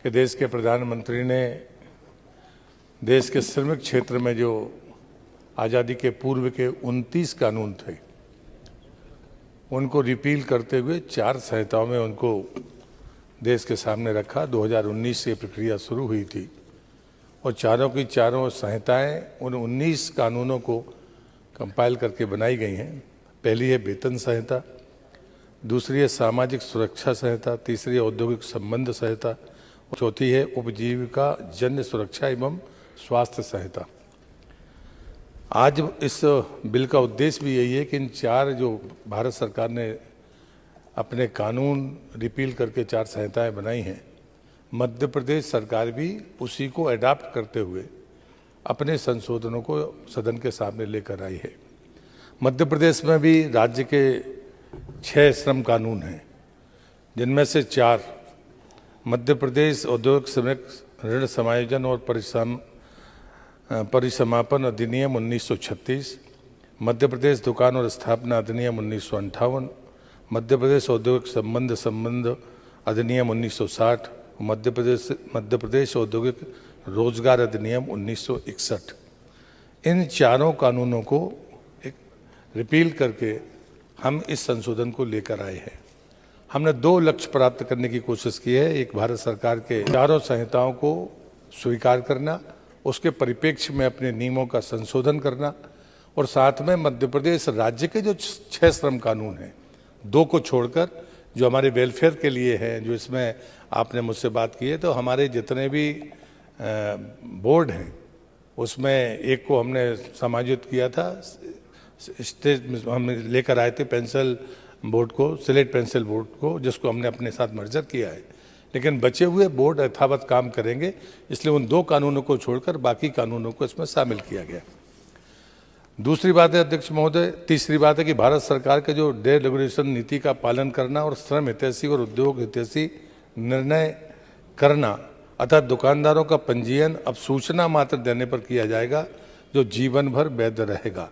कि देश के प्रधानमंत्री ने देश के श्रमिक क्षेत्र में जो आज़ादी के पूर्व के 29 कानून थे उनको रिपील करते हुए 4 संहिताओं में उनको देश के सामने रखा। 2019 से प्रक्रिया शुरू हुई थी और चारों की चारों संहिताएं उन 19 कानूनों को कंपाइल करके बनाई गई हैं। पहली है वेतन संहिता, दूसरी है सामाजिक सुरक्षा संहिता, तीसरी है औद्योगिक संबंध संहिता, चौथी है उपजीविका जन्य सुरक्षा एवं स्वास्थ्य संहिता। आज इस बिल का उद्देश्य भी यही है कि इन 4 जो भारत सरकार ने अपने कानून रिपील करके 4 संहिताएं बनाई हैं, मध्य प्रदेश सरकार भी उसी को अडॉप्ट करते हुए अपने संशोधनों को सदन के सामने लेकर आई है। मध्य प्रदेश में भी राज्य के 6 श्रम कानून हैं, जिनमें से 4 मध्य प्रदेश औद्योगिक श्रमिक ऋण समायोजन और परिसमापन अधिनियम 1936, मध्य प्रदेश दुकान और स्थापना अधिनियम 1958, मध्य प्रदेश औद्योगिक संबंध अधिनियम 1960, मध्य प्रदेश औद्योगिक रोजगार अधिनियम 1961। इन चारों कानूनों को एक रिपील करके हम इस संशोधन को लेकर आए हैं। हमने 2 लक्ष्य प्राप्त करने की कोशिश की है। एक, भारत सरकार के चारों संहिताओं को स्वीकार करना, उसके परिप्रेक्ष्य में अपने नियमों का संशोधन करना, और साथ में मध्य प्रदेश राज्य के जो 6 श्रम कानून हैं, 2 को छोड़कर जो हमारे वेलफेयर के लिए हैं, जो इसमें आपने मुझसे बात की है, तो हमारे जितने भी बोर्ड हैं उसमें एक को हमने समायोजित किया था, स्टेट हम लेकर आए थे पेंसिल बोर्ड को, सिलेट पेंसिल बोर्ड को, जिसको हमने अपने साथ मर्जर किया है। लेकिन बचे हुए बोर्ड यथावत काम करेंगे, इसलिए उन 2 कानूनों को छोड़कर बाकी कानूनों को इसमें शामिल किया गया। दूसरी बात है अध्यक्ष महोदय, तीसरी बात है कि भारत सरकार के जो डीरेगुलेशन नीति का पालन करना और श्रम हितैषी और उद्योग हितैषी निर्णय करना, अतः दुकानदारों का पंजीयन अब सूचना मात्र देने पर किया जाएगा, जो जीवन भर वैध रहेगा।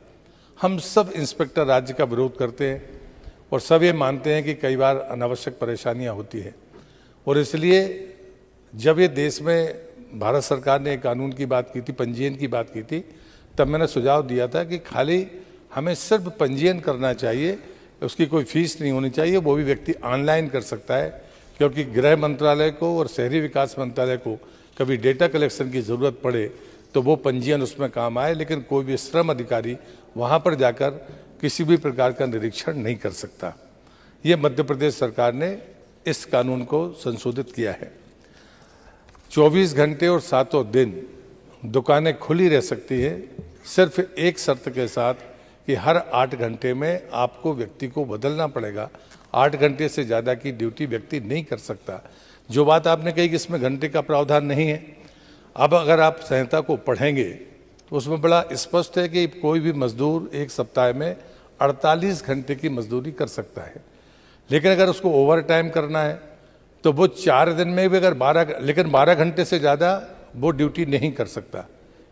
हम सब इंस्पेक्टर राज्य का विरोध करते हैं और सब ये मानते हैं कि कई बार अनावश्यक परेशानियां होती हैं, और इसलिए जब ये देश में भारत सरकार ने कानून की बात की थी, पंजीयन की बात की थी, तब मैंने सुझाव दिया था कि खाली हमें सिर्फ पंजीयन करना चाहिए, उसकी कोई फीस नहीं होनी चाहिए, वो भी व्यक्ति ऑनलाइन कर सकता है, क्योंकि गृह मंत्रालय को और शहरी विकास मंत्रालय को कभी डेटा कलेक्शन की ज़रूरत पड़े तो वो पंजीयन उसमें काम आए, लेकिन कोई भी श्रम अधिकारी वहाँ पर जाकर किसी भी प्रकार का निरीक्षण नहीं कर सकता। ये मध्य प्रदेश सरकार ने इस कानून को संशोधित किया है। 24 घंटे और 7 दिन दुकानें खुली रह सकती है, सिर्फ एक शर्त के साथ कि हर 8 घंटे में आपको व्यक्ति को बदलना पड़ेगा। 8 घंटे से ज़्यादा की ड्यूटी व्यक्ति नहीं कर सकता। जो बात आपने कही कि इसमें घंटे का प्रावधान नहीं है, अब अगर आप संहिता को पढ़ेंगे तो उसमें बड़ा स्पष्ट है कि कोई भी मजदूर एक सप्ताह में 48 घंटे की मजदूरी कर सकता है, लेकिन अगर उसको ओवर टाइम करना है तो वो 4 दिन में भी अगर 12 घंटे से ज़्यादा वो ड्यूटी नहीं कर सकता।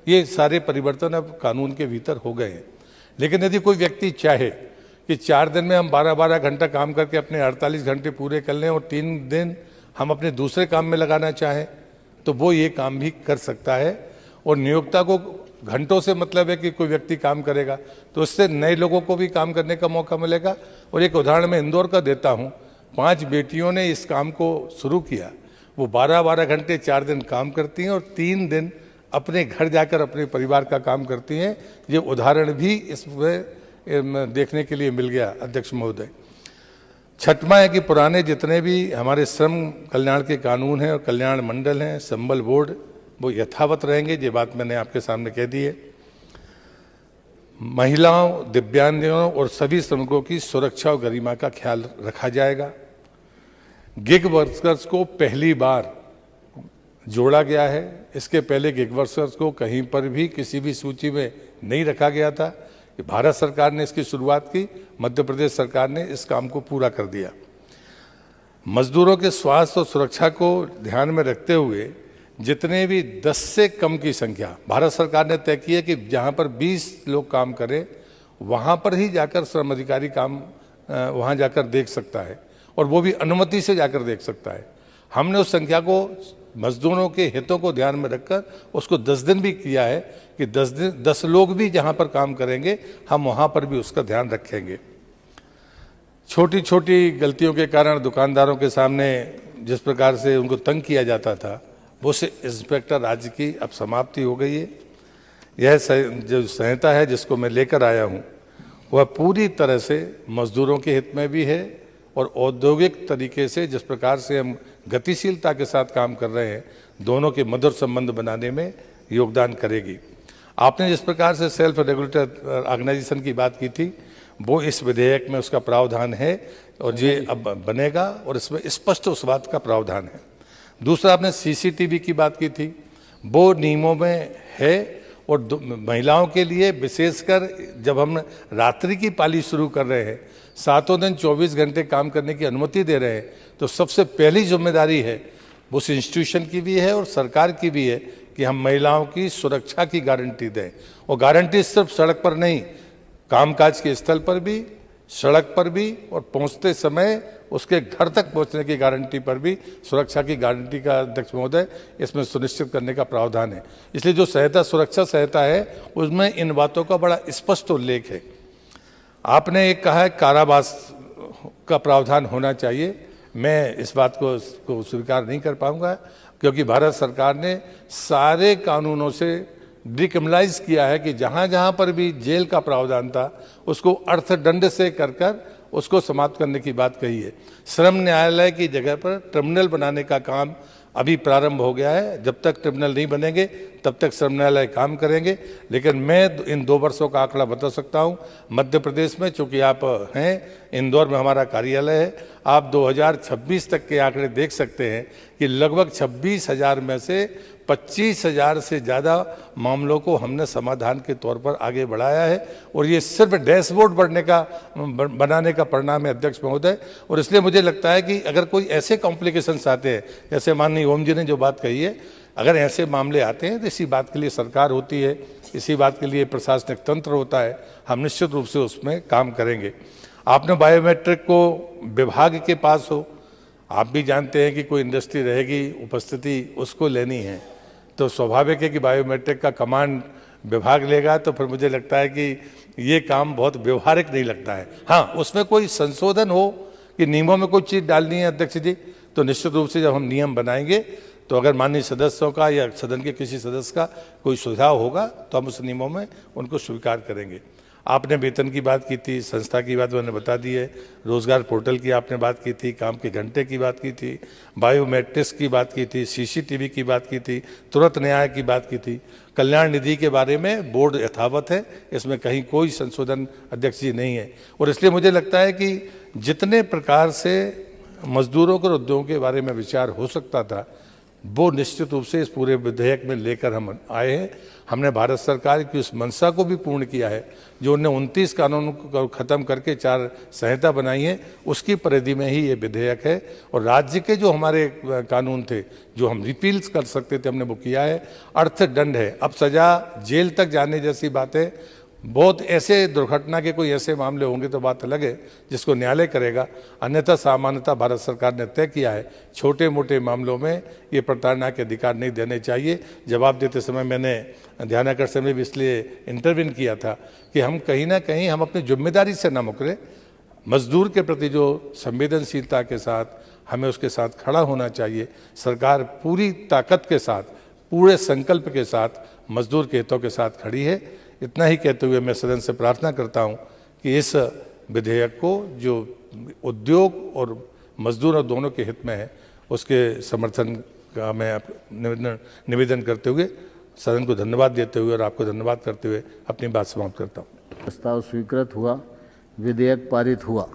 ये सारे परिवर्तन अब कानून के भीतर हो गए हैं। लेकिन यदि कोई व्यक्ति चाहे कि 4 दिन में हम 12-12 घंटा काम करके अपने 48 घंटे पूरे कर लें और 3 दिन हम अपने दूसरे काम में लगाना चाहें, तो वो ये काम भी कर सकता है। और नियोक्ता को घंटों से मतलब है कि कोई व्यक्ति काम करेगा तो उससे नए लोगों को भी काम करने का मौका मिलेगा। और एक उदाहरण मैं इंदौर का देता हूँ। 5 बेटियों ने इस काम को शुरू किया, वो 12-12 घंटे 4 दिन काम करती हैं और 3 दिन अपने घर जाकर अपने परिवार का काम करती हैं। ये उदाहरण भी इसमें देखने के लिए मिल गया अध्यक्ष महोदय। छठवां है कि पुराने जितने भी हमारे श्रम कल्याण के कानून हैं और कल्याण मंडल हैं, संबल बोर्ड, वो यथावत रहेंगे। ये बात मैंने आपके सामने कह दी है। महिलाओं, दिव्यांगजनों और सभी श्रमिकों की सुरक्षा और गरिमा का ख्याल रखा जाएगा। गिग वर्कर्स को पहली बार जोड़ा गया है। इसके पहले गिग वर्कर्स को कहीं पर भी किसी भी सूची में नहीं रखा गया था। भारत सरकार ने इसकी शुरुआत की, मध्य प्रदेश सरकार ने इस काम को पूरा कर दिया। मजदूरों के स्वास्थ्य और सुरक्षा को ध्यान में रखते हुए जितने भी 10 से कम की संख्या भारत सरकार ने तय की है कि जहां पर 20 लोग काम करें वहां पर ही जाकर श्रम अधिकारी काम वहां जाकर देख सकता है, और वो भी अनुमति से जाकर देख सकता है। हमने उस संख्या को मजदूरों के हितों को ध्यान में रखकर उसको 10 दिन भी किया है कि 10 लोग भी जहां पर काम करेंगे हम वहां पर भी उसका ध्यान रखेंगे। छोटी छोटी गलतियों के कारण दुकानदारों के सामने जिस प्रकार से उनको तंग किया जाता था, वो से इंस्पेक्टर राज्य की अब समाप्ति हो गई है। यह जो संहिता है जिसको मैं लेकर आया हूँ वह पूरी तरह से मजदूरों के हित में भी है और औद्योगिक तरीके से जिस प्रकार से हम गतिशीलता के साथ काम कर रहे हैं, दोनों के मधुर संबंध बनाने में योगदान करेगी। आपने जिस प्रकार से सेल्फ रेगुलेटेड ऑर्गेनाइजेशन की बात की थी, वो इस विधेयक में उसका प्रावधान है और ये अब बनेगा और इसमें स्पष्ट उस बात का प्रावधान है। दूसरा, आपने सीसीटीवी की बात की थी, वो नियमों में है और महिलाओं के लिए विशेषकर जब हम रात्रि की पाली शुरू कर रहे हैं, 7 दिन 24 घंटे काम करने की अनुमति दे रहे हैं, तो सबसे पहली जिम्मेदारी है उस इंस्टीट्यूशन की भी है और सरकार की भी है कि हम महिलाओं की सुरक्षा की गारंटी दें। और गारंटी सिर्फ सड़क पर नहीं, कामकाज के स्थल पर भी, सड़क पर भी और पहुंचते समय उसके घर तक पहुंचने की गारंटी पर भी सुरक्षा की गारंटी का अध्यक्ष महोदय इसमें सुनिश्चित करने का प्रावधान है। इसलिए जो संहिता सुरक्षा संहिता है उसमें इन बातों का बड़ा स्पष्ट उल्लेख है। आपने एक कहा है कारावास का प्रावधान होना चाहिए, मैं इस बात को स्वीकार नहीं कर पाऊंगा क्योंकि भारत सरकार ने सारे कानूनों से डिक्रिमिनलाइज किया है कि जहां जहां पर भी जेल का प्रावधान था उसको अर्थदंड से कर उसको समाप्त करने की बात कही है। श्रम न्यायालय की जगह पर ट्रिब्यूनल बनाने का काम अभी प्रारंभ हो गया है। जब तक ट्रिब्यूनल नहीं बनेंगे तब तक श्रम न्यायालय काम करेंगे। लेकिन मैं इन 2 वर्षों का आंकड़ा बता सकता हूं, मध्य प्रदेश में, चूंकि आप हैं, इंदौर में हमारा कार्यालय है, आप 2026 तक के आंकड़े देख सकते हैं कि लगभग 26,000 में से 25,000 से ज़्यादा मामलों को हमने समाधान के तौर पर आगे बढ़ाया है और ये सिर्फ डैशबोर्ड बनाने का परिणाम है अध्यक्ष महोदय। और इसलिए मुझे लगता है कि अगर कोई ऐसे कॉम्प्लिकेशंस आते हैं, जैसे माननीय ओम जी ने जो बात कही है, अगर ऐसे मामले आते हैं तो इसी बात के लिए सरकार होती है, इसी बात के लिए प्रशासनिक तंत्र होता है, हम निश्चित रूप से उसमें काम करेंगे। आपने बायोमेट्रिक को विभाग के पास हो, आप भी जानते हैं कि कोई इंडस्ट्री रहेगी, उपस्थिति उसको लेनी है, तो स्वाभाविक है कि बायोमेट्रिक का कमांड विभाग लेगा। तो फिर मुझे लगता है कि ये काम बहुत व्यवहारिक नहीं लगता है। हाँ, उसमें कोई संशोधन हो कि नियमों में कोई चीज़ डालनी है अध्यक्ष जी, तो निश्चित रूप से जब हम नियम बनाएंगे तो अगर माननीय सदस्यों का या सदन के किसी सदस्य का कोई सुझाव होगा तो हम उस नियमों में उनको स्वीकार करेंगे। आपने वेतन की बात की थी, संस्था की बात मैंने बता दी है, रोजगार पोर्टल की आपने बात की थी, काम के घंटे की बात की थी, बायोमेट्रिक्स की बात की थी, सीसीटीवी की बात की थी, तुरंत न्याय की बात की थी। कल्याण निधि के बारे में बोर्ड यथावत है, इसमें कहीं कोई संशोधन अध्यक्ष जी नहीं है। और इसलिए मुझे लगता है कि जितने प्रकार से मजदूरों और उद्योगों के बारे में विचार हो सकता था वो निश्चित रूप से इस पूरे विधेयक में लेकर हम आए हैं। हमने भारत सरकार की उस मंशा को भी पूर्ण किया है जो उन्हें 29 कानूनों को खत्म करके 4 संहिता बनाई है, उसकी परिधि में ही ये विधेयक है। और राज्य के जो हमारे कानून थे जो हम रिपील कर सकते थे, हमने वो किया है। अर्थदंड है, अब सजा जेल तक जाने जैसी बातें, बहुत ऐसे दुर्घटना के कोई ऐसे मामले होंगे तो बात अलग है जिसको न्यायालय करेगा, अन्यथा सामान्यतः भारत सरकार ने तय किया है छोटे मोटे मामलों में ये प्रताड़ना के अधिकार नहीं देने चाहिए। जवाब देते समय मैंने ध्यान आकर्षण में भी इसलिए इंटरवीन किया था कि हम कहीं ना कहीं हम अपनी जिम्मेदारी से न मुकरें। मजदूर के प्रति जो संवेदनशीलता के साथ हमें उसके साथ खड़ा होना चाहिए, सरकार पूरी ताकत के साथ, पूरे संकल्प के साथ मजदूर के हितों के साथ खड़ी है। इतना ही कहते हुए मैं सदन से प्रार्थना करता हूं कि इस विधेयक को जो उद्योग और मजदूर दोनों के हित में है उसके समर्थन का मैं निवेदन करते हुए सदन को धन्यवाद देते हुए और आपको धन्यवाद करते हुए अपनी बात समाप्त करता हूं। प्रस्ताव स्वीकृत हुआ, विधेयक पारित हुआ।